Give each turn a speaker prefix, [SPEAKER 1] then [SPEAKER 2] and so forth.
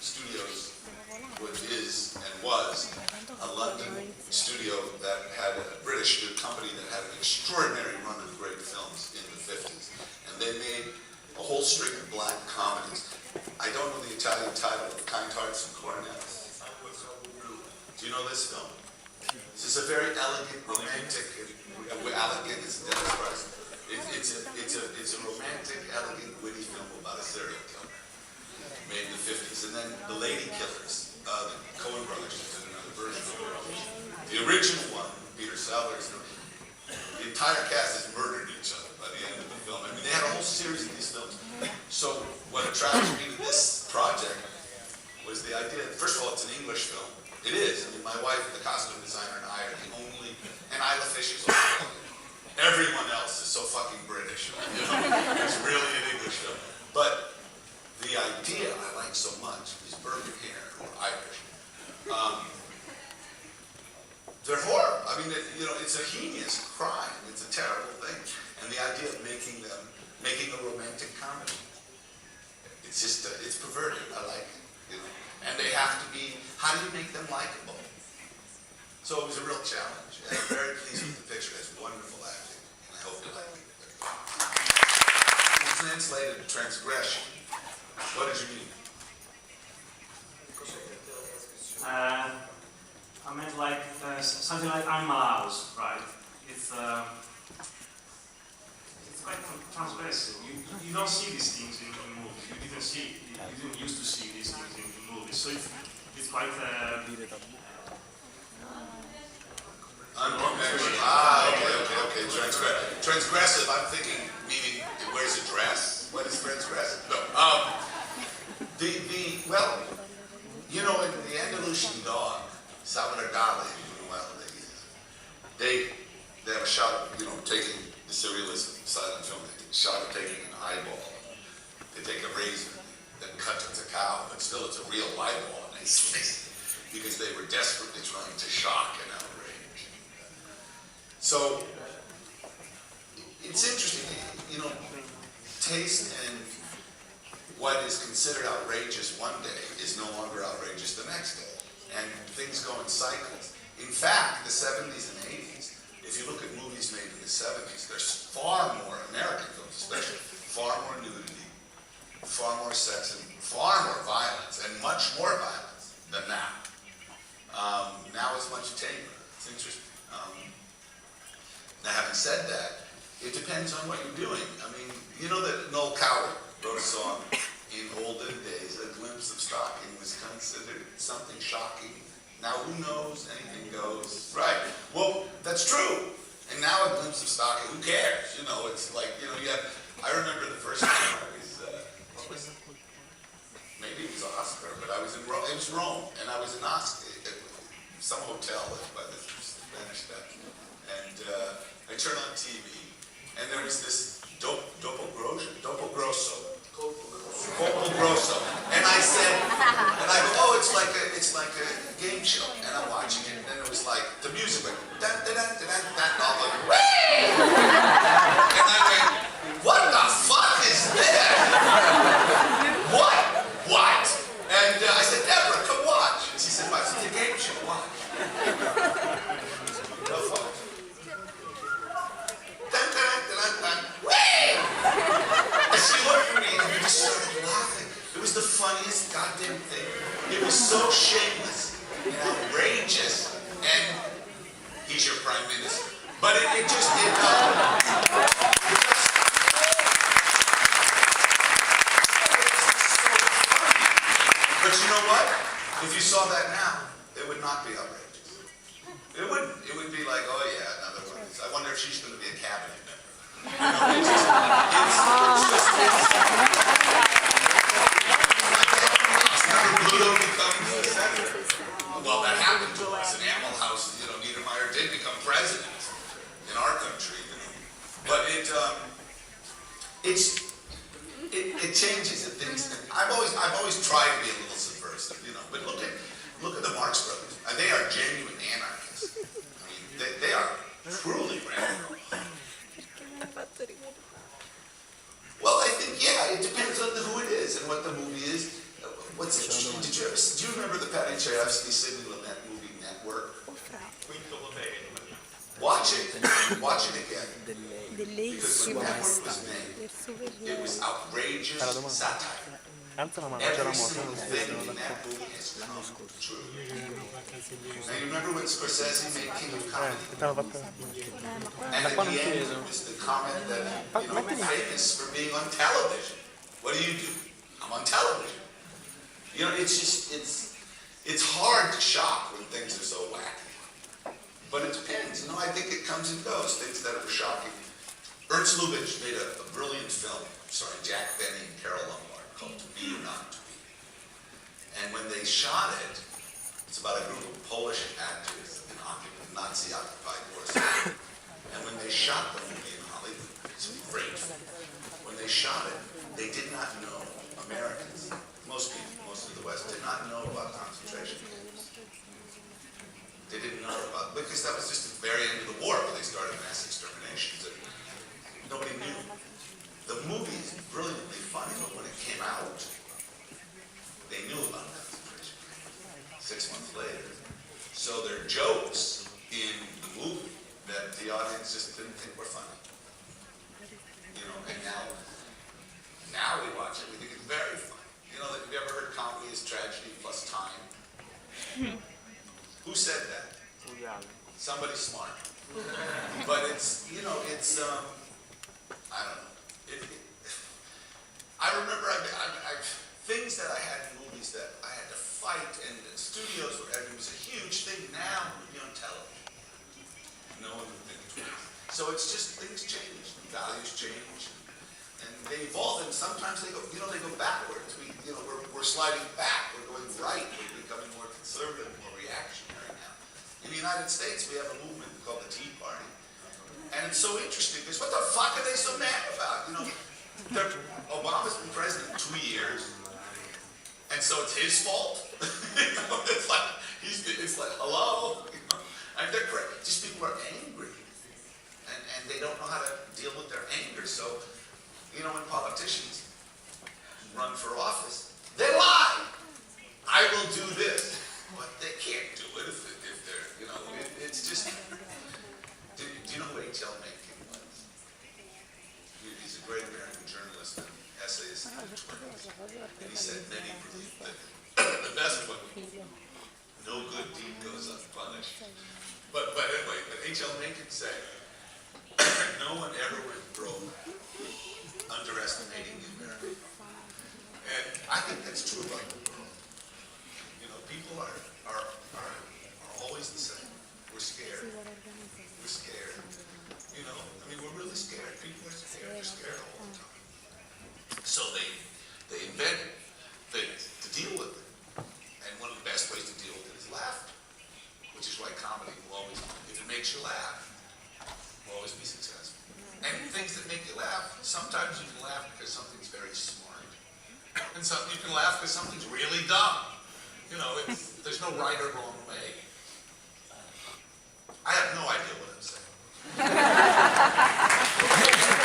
[SPEAKER 1] Studios is and was a London studio that had a British company that had an extraordinary run of great films in the 50s. And they made a whole string of black comedies. I don't know the Italian title of Kind Hearts and Coronets. Do you know this film? This is a very elegant, romantic, elegant is Dennis Price. It's a romantic, elegant, witty film about a serial killer made in the 50s. And then The Lady Killers, the Coen brothers did another version of it. The original one, Peter Sellers, the entire cast has murdered each other by the end of the film. I mean, they had a whole series of these films. So what attracted me to this project was the idea, first of all, it's an English film. It is. I mean, my wife, the costume designer, and I are the only, and Isla Fisher's also. Everyone else is so fucking British. You know? It's really an English film. But the idea I like so much is Bergen hair or Irish. They're horrible. I mean, it's a heinous crime. It's a terrible thing. And the idea of making a romantic comedy, it's just, it's perverted. I like it. You know? And they have to be, how do you make them likable? So it was a real challenge. And I'm very pleased with the picture. It's wonderful acting. And I hope you like it. It's translated transgression. What did you mean?
[SPEAKER 2] I meant like something like Animal House, right? It's quite transgressive. You don't see these things in movies. You didn't used to see these things in movies. So it's quite.
[SPEAKER 1] Okay. Transgressive. I'm thinking, meaning it wears a dress. What is transgressive? No. Well, you know, in the Andalusian Dog, Salvador Dali, they have a shot of, taking the surrealist silent film. They take a shot of taking an eyeball. They take a razor, then cut it to cow, but still it's a real eyeball, and they slice it because they were desperately trying to shock and outrage. So it's interesting, taste and what is considered outrageous one day is no longer outrageous the next day. And things go in cycles. In fact, the 70s and 80s, if you look at movies made in the 70s, there's far more, American films especially, far more nudity, far more sex, and far more violence, and much more violence than now. Now it's much tamer. It's interesting. Now, having said that, it depends on what you're doing. I mean, you know that Noel Coward wrote a song in olden days, A Glimpse of Stocking was considered something shocking. Now who knows, anything goes. Right, well, that's true. And now A Glimpse of Stocking, who cares? It's like, I remember the first time I was, maybe it was Oscar, but I was in Rome, it was Rome, and I was in Oscar, some hotel by the Spanish Dutch. And I turned on TV, and there was this Dopo Grosso. And I said, oh, it's like a game show. And I'm watching it, and then it was like, the music went, dun, dun, dun, dun, dun, dun, and I'm like, whee! And I went, what the fuck is this? What? And I said, Deborah, come watch. And she said, it's a game show, watch. No fuck. Dun, dun, dun, dun, whee! And she looked at me and we just started laughing. It was the funniest goddamn thing. It was so shameless and outrageous, and he's your prime minister. But it just did But you know what? If you saw that now, it would not be outrageous. It wouldn't. It would be like, oh yeah, another one. I wonder if she's going to be a cabinet member. Well, that happened to us in Animal House. Niedermeyer did become president in our country. But it changes and things. I've always tried to be a little subversive, But look at the Marx Brothers. They are genuine anarchists. I mean, they are truly radical. Well, I think, yeah, it depends on who it is and what the movie is. What's interesting, did you Dostoevsky, Sidney Lumet movie Network.
[SPEAKER 2] Quinto Potere.
[SPEAKER 1] Watch it again.
[SPEAKER 3] delle
[SPEAKER 1] Because when Network was made, it was outrageous satire.
[SPEAKER 4] Anzi, la
[SPEAKER 1] Every
[SPEAKER 4] mangiare
[SPEAKER 1] single
[SPEAKER 4] morte,
[SPEAKER 1] thing in that movie has come true. Now you remember when Scorsese made King of Comedy?
[SPEAKER 4] che te l'ho fatta.
[SPEAKER 1] And at the end it was the comment that, I'm famous for being on television. What do? I'm on television. You know, it's just, it's hard to shock when things are so wacky. But it depends, you know, I think it comes and goes, things that are shocking. Ernst Lubitsch made a brilliant film starring Jack Benny and Carol Lombard called To Be or Not to Be. And when they shot it, it's about a group of Polish actors in Nazi-occupied Warsaw. And when they shot the movie in Hollywood, it's a great film. When they shot it, they did not know, Americans, most people, most of the West, did not know about concentration camps. They didn't know about, because that was just the very end of the war when they started mass exterminations. And nobody knew. The movie is brilliantly funny, but when it came out, they knew about concentration camps 6 months later. So there are jokes in the movie that the audience just didn't think were funny. You know, and now we watch it, we think it's very funny. You know, have you ever heard comedy is tragedy plus time? Who said that? Somebody smart. But it's, you know, it's, I don't know. I remember things that I had in movies that I had to fight, and the studios were, it was a huge thing. Now it would be on television. No one would think it was. So it's just, things change, values change, and they evolve, and sometimes they go, you know, they go backwards. We're sliding back, we're going right, we're becoming more conservative, more reactionary now. In the United States, we have a movement called the Tea Party, and it's so interesting, because what the fuck are they so mad about? You know, Obama's been president 2 years, and so it's his fault. You know, it's like, hello, you know, and they're great. Just people are angry, and they don't know how to deal with their anger. So, you know, when politicians run for office, they lie. I will do this, but they can't do it if they're, you know, it's just. Do you know who H.L. Mencken was? He's a great American journalist and essayist and journalist. And he said many believe that the best one, no good deed goes unpunished. But anyway, H.L. Mencken said, no one ever went broke underestimating the American. And I think that's true about the world. You know, people are always the same. We're scared. We're scared. You know, I mean, we're really scared. People are scared. They're scared all the time. So they invent things to deal with it. And one of the best ways to deal with it is laughter, which is why comedy will always, if it makes you laugh, will always be successful. And things that make you laugh, sometimes you can laugh because something's very smart. And you can laugh because something's really dumb. You know, there's no right or wrong way. I have no idea what I'm saying.